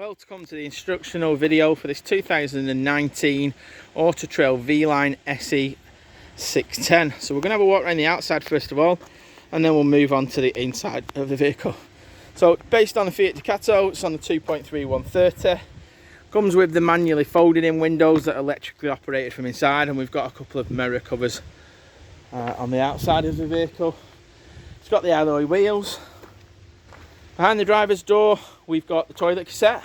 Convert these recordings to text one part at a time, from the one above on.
Welcome to the instructional video for this 2019 Auto Trail V-Line SE 610. So we're going to have a walk around the outside first of all, and then we'll move on to the inside of the vehicle. So based on the Fiat Ducato, it's on the 2.3 130. Comes with the manually folded in windows that are electrically operated from inside, and we've got a couple of mirror covers on the outside of the vehicle. It's got the alloy wheels. Behind the driver's door, we've got the toilet cassette.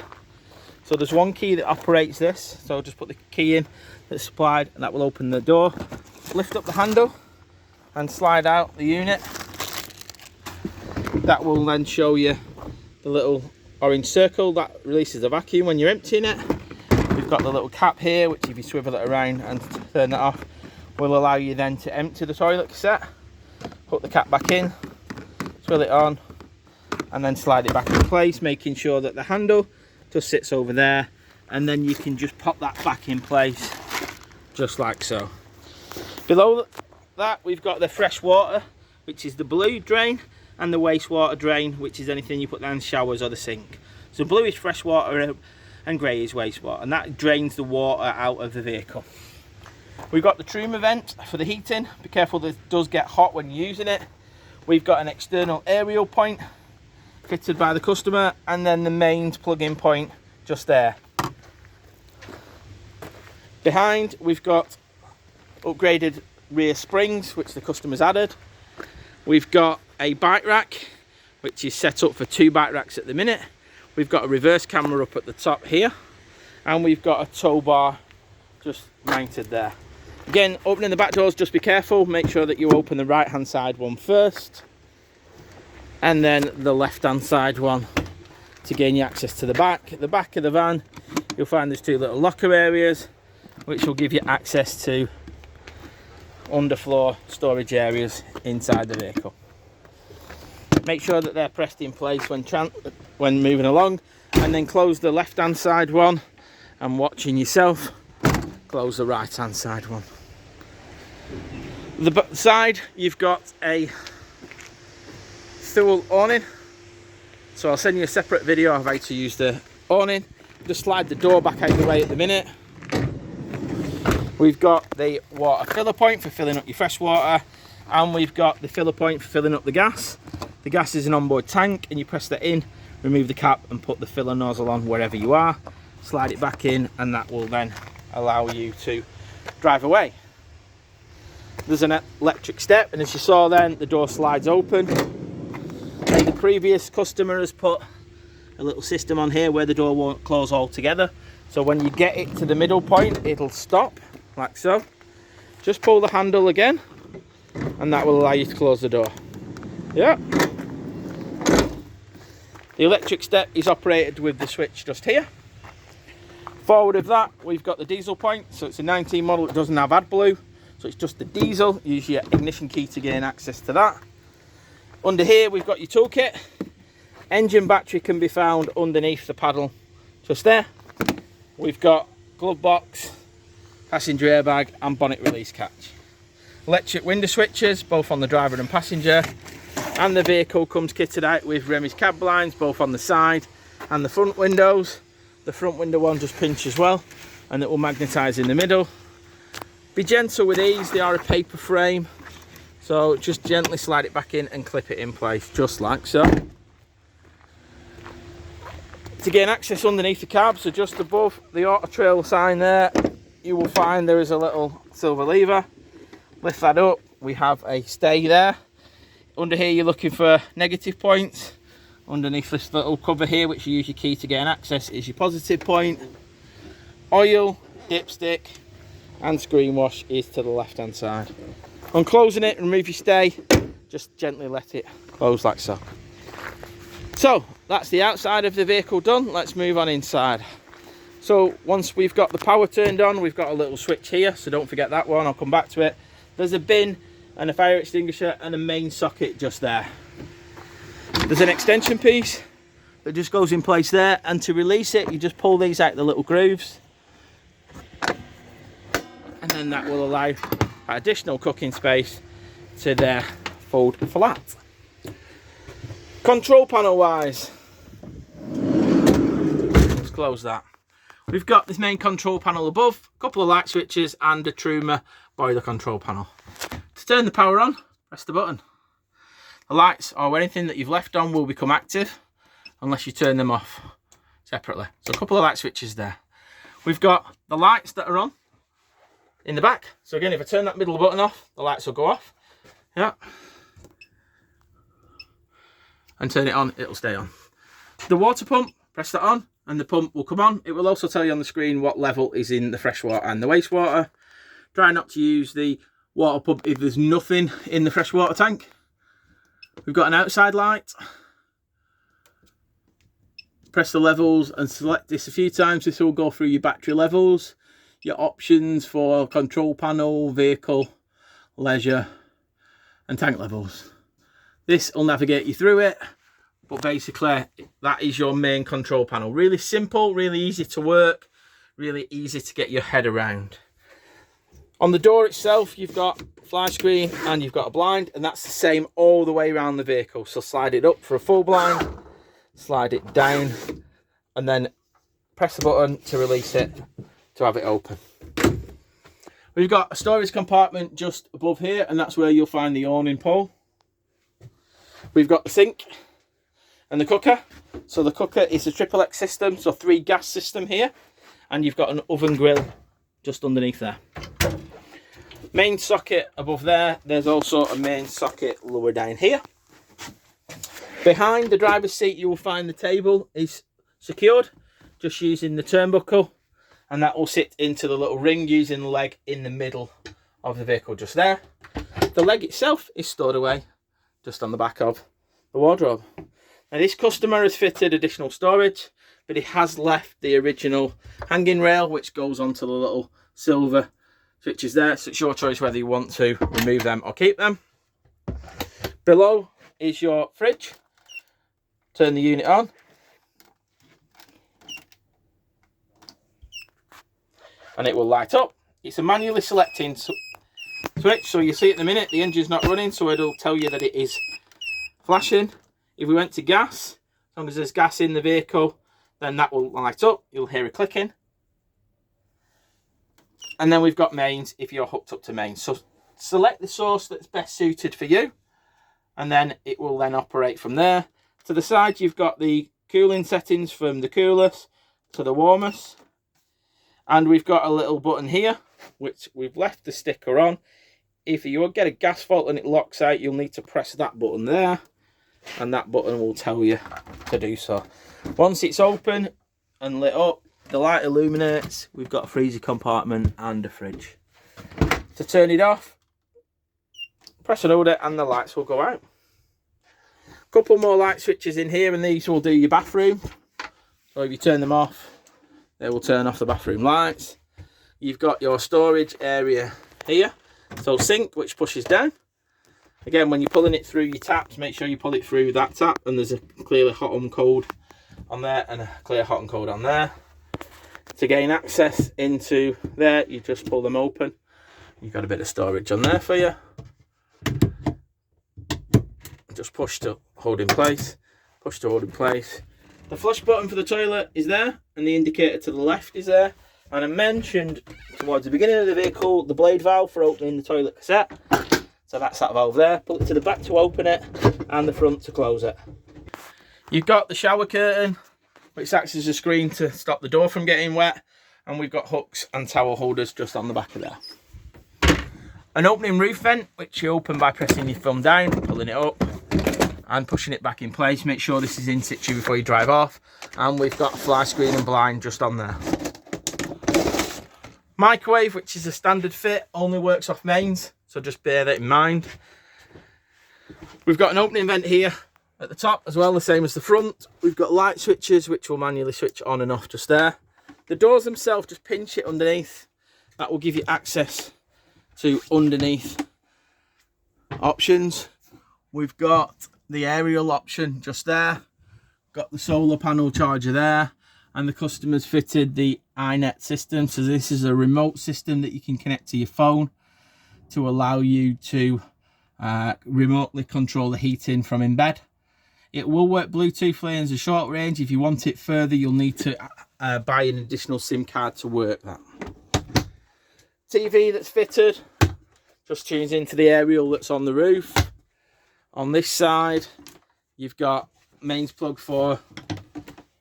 So there's one key that operates this. So just put the key in that's supplied, and that will open the door. Lift up the handle and slide out the unit. That will then show you the little orange circle that releases the vacuum when you're emptying it. We've got the little cap here, which if you swivel it around and turn that off, will allow you then to empty the toilet cassette. Put the cap back in, swivel it on, and then slide it back in place, making sure that the handle just sits over there, and then you can just pop that back in place just like so. Below that we've got the fresh water, which is the blue drain, and the wastewater drain, which is anything you put down showers or the sink. So blue is fresh water and grey is wastewater, and that drains the water out of the vehicle. We've got the Truma vent for the heating. Be careful, that it does get hot when you're using it. We've got an external aerial point fitted by the customer, and then the mains plug-in point just there. Behind we've got upgraded rear springs, which the customer's added. We've got a bike rack, which is set up for 2 bike racks at the minute. We've got a reverse camera up at the top here, and we've got a tow bar just mounted there. Again, opening the back doors, just be careful, make sure that you open the right hand side one first, and then the left hand side one to gain you access to the back. At the back of the van, you'll find there's 2 little locker areas, which will give you access to underfloor storage areas inside the vehicle. Make sure that they're pressed in place when moving along, and then close the left hand side one, and watching yourself, close the right hand side one. The side, you've got a stool awning, so I'll send you a separate video of how to use the awning. Just slide the door back out of the way at the minute. We've got the water filler point for filling up your fresh water, and we've got the filler point for filling up the gas. The gas is an onboard tank, and you press that in, remove the cap, and put the filler nozzle on wherever you are. Slide it back in, and that will then allow you to drive away. There's an electric step, and as you saw then, the door slides open. The previous customer has put a little system on here where the door won't close altogether. So when you get it to the middle point, it'll stop, like so. Just pull the handle again, and that will allow you to close the door. Yeah. The electric step is operated with the switch just here. Forward of that, we've got the diesel point. So it's a 19 model, it doesn't have AdBlue. So it's just the diesel. Use your ignition key to gain access to that. Under here, we've got your toolkit. Engine battery can be found underneath the paddle, just there. We've got glove box, passenger airbag, and bonnet release catch. Electric window switches, both on the driver and passenger. And the vehicle comes kitted out with Remy's cab blinds, both on the side and the front windows. The front window one just pinch as well, and it will magnetise in the middle. Be gentle with these, they are a paper frame. So just gently slide it back in and clip it in place, just like so. To gain access underneath the cab, so just above the Auto Trail sign there, you will find there is a little silver lever. Lift that up, we have a stay there. Under here you're looking for negative points. Underneath this little cover here, which you use your key to gain access, is your positive point. Oil, dipstick, and screen wash is to the left hand side. On closing it, remove your stay, just gently let it close like so. So that's the outside of the vehicle done. Let's move on inside. So once we've got the power turned on, we've got a little switch here, so don't forget that one, I'll come back to it. There's a bin and a fire extinguisher and a main socket just there. There's an extension piece that just goes in place there, and to release it, you just pull these out the little grooves, and then that will allow additional cooking space to there fold flat. Control panel wise, close that. We've got this main control panel above, a couple of light switches and a Truma boiler control panel. To turn the power on, press the button. The lights or anything that you've left on will become active unless you turn them off separately. So a couple of light switches there. We've got the lights that are on in the back. So again, if I turn that middle button off, the lights will go off. Yeah. And turn it on, it'll stay on. The water pump, press that on and the pump will come on. It will also tell you on the screen what level is in the freshwater and the wastewater. Try not to use the water pump if there's nothing in the freshwater tank. We've got an outside light. Press the levels and select this a few times. This will go through your battery levels, your options for control panel, vehicle, leisure and tank levels. This will navigate you through it, but basically that is your main control panel. Really simple, really easy to work, really easy to get your head around. On the door itself, you've got a fly screen and you've got a blind, and that's the same all the way around the vehicle. So slide it up for a full blind, slide it down, and then press the button to release it to have it open. We've got a storage compartment just above here, and that's where you'll find the awning pole. We've got the sink and the cooker. So the cooker is a triple X system, so 3 gas system here, and you've got an oven grill just underneath there. Main socket above there. There's also a main socket lower down here. Behind the driver's seat, you will find the table is secured just using the turnbuckle, and that will sit into the little ring using the leg in the middle of the vehicle just there. The leg itself is stored away just on the back of the wardrobe. Now this customer has fitted additional storage, but he has left the original hanging rail which goes onto the little silver switches there, so it's your choice whether you want to remove them or keep them. Below is your fridge. Turn the unit on. And it will light up. It's a manually selecting switch, so you see at the minute the engine's not running, so it'll tell you that it is flashing. If we went to gas, as long as there's gas in the vehicle, then that will light up. You'll hear it clicking. And then we've got mains if you're hooked up to mains. So select the source that's best suited for you, and then it will then operate from there. To the side, you've got the cooling settings from the coolest to the warmest. And we've got a little button here, which we've left the sticker on. If you get a gas fault and it locks out, you'll need to press that button there, and that button will tell you to do so. Once it's open and lit up, the light illuminates. We've got a freezer compartment and a fridge. To turn it off, press and hold it and the lights will go out. A couple more light switches in here, and these will do your bathroom. So if you turn them off, they will turn off the bathroom lights. You've got your storage area here. So sink, which pushes down. Again, when you're pulling it through your taps, make sure you pull it through that tap, and there's a clearly hot and cold on there and a clear hot and cold on there. To gain access into there, you just pull them open. You've got a bit of storage on there for you. Just push to hold in place, push to hold in place. The flush button for the toilet is there, and the indicator to the left is there. And I mentioned towards the beginning of the vehicle the blade valve for opening the toilet cassette. So that's that valve there. Pull it to the back to open it, and the front to close it. You've got the shower curtain, which acts as a screen to stop the door from getting wet, and we've got hooks and towel holders just on the back of there. An opening roof vent, which you open by pressing your thumb down, pulling it up and pushing it back in place. Make sure this is in situ before you drive off. And we've got a fly screen and blind just on there. Microwave, which is a standard fit, only works off mains, so just bear that in mind. We've got an opening vent here at the top as well, the same as the front. We've got light switches which will manually switch on and off just there. The doors themselves, just pinch it underneath. That will give you access to underneath options. We've got the aerial option just there. Got the solar panel charger there, and the customer's fitted the iNet system. So this is a remote system that you can connect to your phone to allow you to remotely control the heating from in bed. It will work Bluetoothly as a short range. If you want it further, you'll need to buy an additional SIM card to work that. TV that's fitted just tunes into the aerial that's on the roof. On this side, you've got mains plug for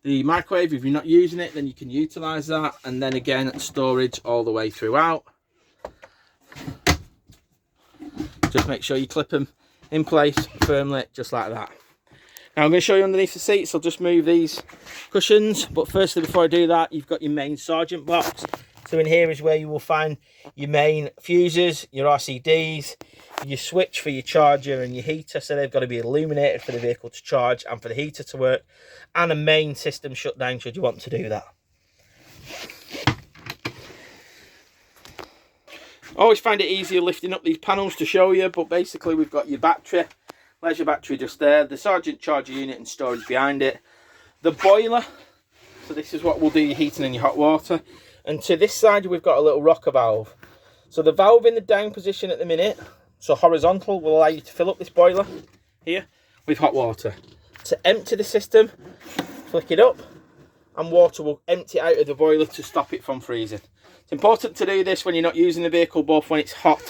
the microwave. If you're not using it, then you can utilize that, and then again storage all the way throughout. Just make sure you clip them in place firmly, just like that. Now I'm going to show you underneath the seats. I'll just move these cushions, but firstly, before I do that, you've got your main sergeant box. So in here is where you will find your main fuses, your RCDs, your switch for your charger and your heater. So they've got to be illuminated for the vehicle to charge and for the heater to work, and a main system shutdown should you want to do that. I always find it easier lifting up these panels to show you, but basically we've got your battery, leisure battery just there, the Sergeant charger unit and storage behind it, the boiler, so this is what will do your heating and your hot water, and to this side we've got a little rocker valve. So the valve in the down position at the minute, so horizontal, will allow you to fill up this boiler here with hot water. To empty the system, flick it up and water will empty out of the boiler to stop it from freezing. It's important to do this when you're not using the vehicle, both when it's hot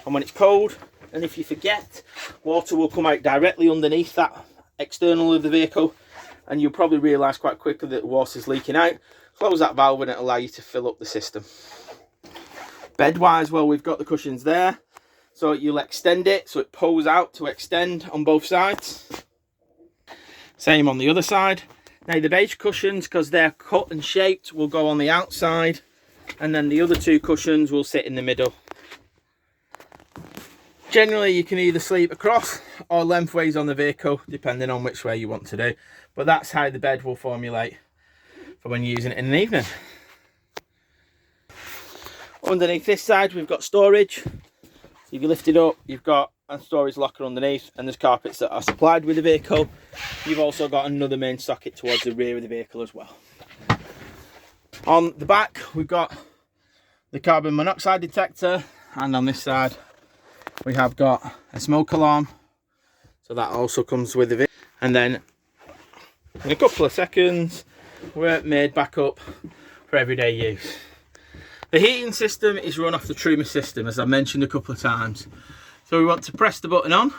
and when it's cold. And if you forget, water will come out directly underneath that external of the vehicle, and you'll probably realise quite quickly that water's leaking out. Close that valve and it'll allow you to fill up the system. Bed wise, well, we've got the cushions there, so you'll extend it so it pulls out to extend on both sides. Same on the other side. Now the beige cushions, because they're cut and shaped, will go on the outside, and then the other two cushions will sit in the middle. Generally you can either sleep across or lengthways on the vehicle, depending on which way you want to do, but that's how the bed will formulate for when you're using it in an evening. Underneath this side we've got storage. So if you lift it up, you've got a storage locker underneath, and there's carpets that are supplied with the vehicle. You've also got another main socket towards the rear of the vehicle as well. On the back we've got the carbon monoxide detector, and on this side we have got a smoke alarm, so that also comes with the vehicle. And then in a couple of seconds we're made back up for everyday use. The heating system is run off the Truma system, as I mentioned a couple of times. So we want to press the button on,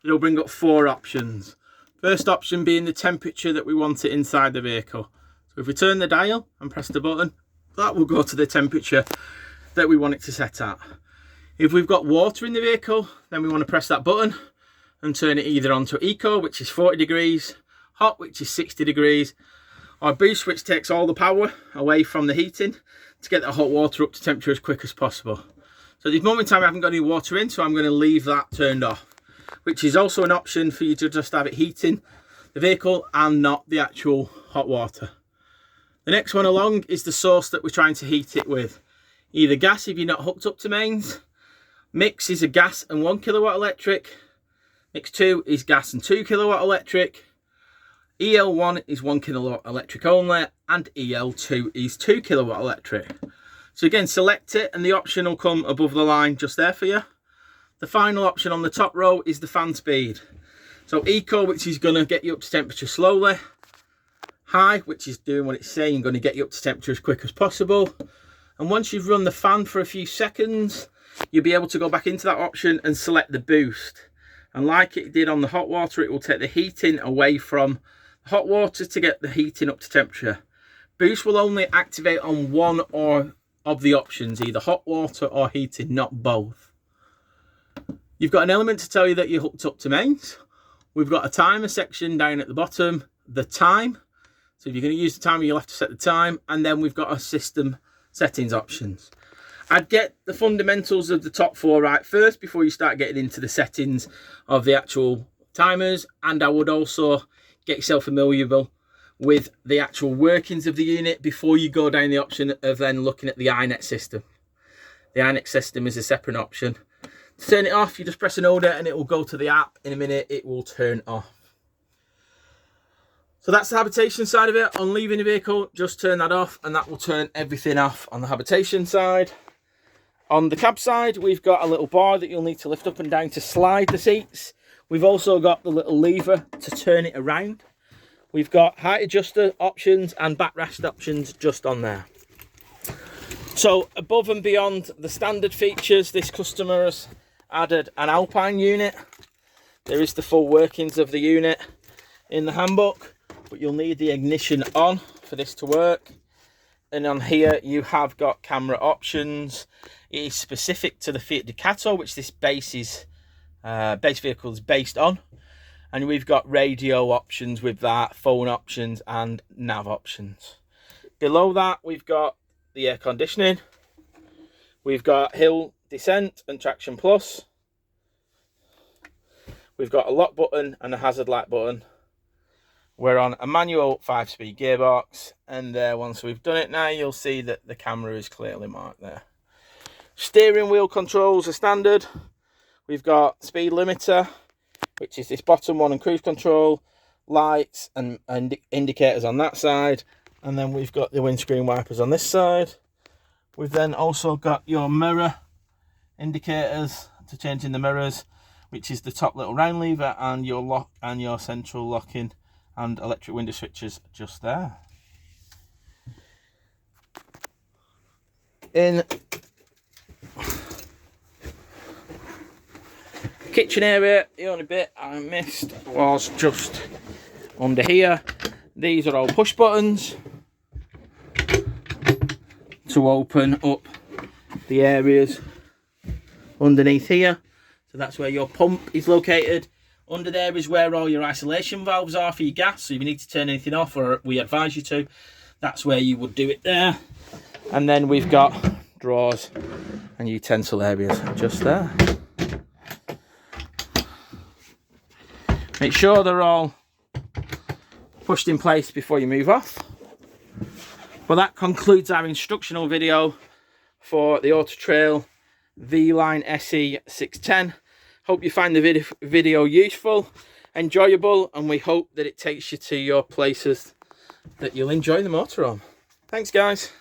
it'll bring up 4 options. First option being the temperature that we want it inside the vehicle. So if we turn the dial and press the button, that will go to the temperature that we want it to set at. If we've got water in the vehicle, then we want to press that button and turn it either onto Eco, which is 40 degrees, Hot, which is 60 degrees, or Boost, which takes all the power away from the heating to get the hot water up to temperature as quick as possible. So at this moment in time I haven't got any water in, so I'm going to leave that turned off, which is also an option for you to just have it heating the vehicle and not the actual hot water. The next one along is the source that we're trying to heat it with. Either gas if you're not hooked up to mains, mix is a gas and 1 kilowatt electric, mix 2 is gas and 2 kilowatt electric, EL1 is 1 kilowatt electric only, and EL2 is 2 kilowatt electric. So again, select it and the option will come above the line just there for you. The final option on the top row is the fan speed. So Eco, which is going to get you up to temperature slowly, High, which is doing what it's saying, going to get you up to temperature as quick as possible. And once you've run the fan for a few seconds, you'll be able to go back into that option and select the boost. And like it did on the hot water, it will take the heating away from hot water to get the heating up to temperature. Boost will only activate on one or of the options, either hot water or heating, not both. You've got an element to tell you that you're hooked up to mains. We've got a timer section down at the bottom, the time. So if you're going to use the timer, you'll have to set the time. And then we've got our system settings options. I'd get the fundamentals of the top 4 right first before you start getting into the settings of the actual timers. And I would also get yourself familiar with the actual workings of the unit before you go down the option of then looking at the iNet system. The iNet system is a separate option. To turn it off, you just press an order and it will go to the app. In a minute, it will turn off. So that's the habitation side of it. On leaving the vehicle, just turn that off and that will turn everything off on the habitation side. On the cab side, we've got a little bar that you'll need to lift up and down to slide the seats. We've also got the little lever to turn it around. We've got height adjuster options and backrest options just on there. So above and beyond the standard features, this customer has added an Alpine unit. There is the full workings of the unit in the handbook, but you'll need the ignition on for this to work. And on here you have got camera options. It is specific to the Fiat Ducato, which this base vehicle is based on. And we've got radio options with that, phone options and nav options. Below that we've got the air conditioning. We've got hill descent and traction plus. We've got a lock button and a hazard light button. We're on a manual 5-speed gearbox, and once we've done it now, you'll see that the camera is clearly marked there. Steering wheel controls are standard. We've got speed limiter, which is this bottom one, and cruise control, lights and indicators on that side, and then we've got the windscreen wipers on this side. We've then also got your mirror indicators to change in the mirrors, which is the top little round lever, and your lock and your central locking and electric window switches just there. In kitchen area, the only bit I missed was just under here. These are all push buttons to open up the areas underneath here. So that's where your pump is located. Under there is where all your isolation valves are for your gas. So if you need to turn anything off, or we advise you to, that's where you would do it there. And then we've got drawers and utensil areas just there. Make sure they're all pushed in place before you move off. Well, that concludes our instructional video for the Auto Trail V-Line SE 610. Hope you find the video useful, enjoyable, and we hope that it takes you to your places that you'll enjoy the motorhome. Thanks, guys.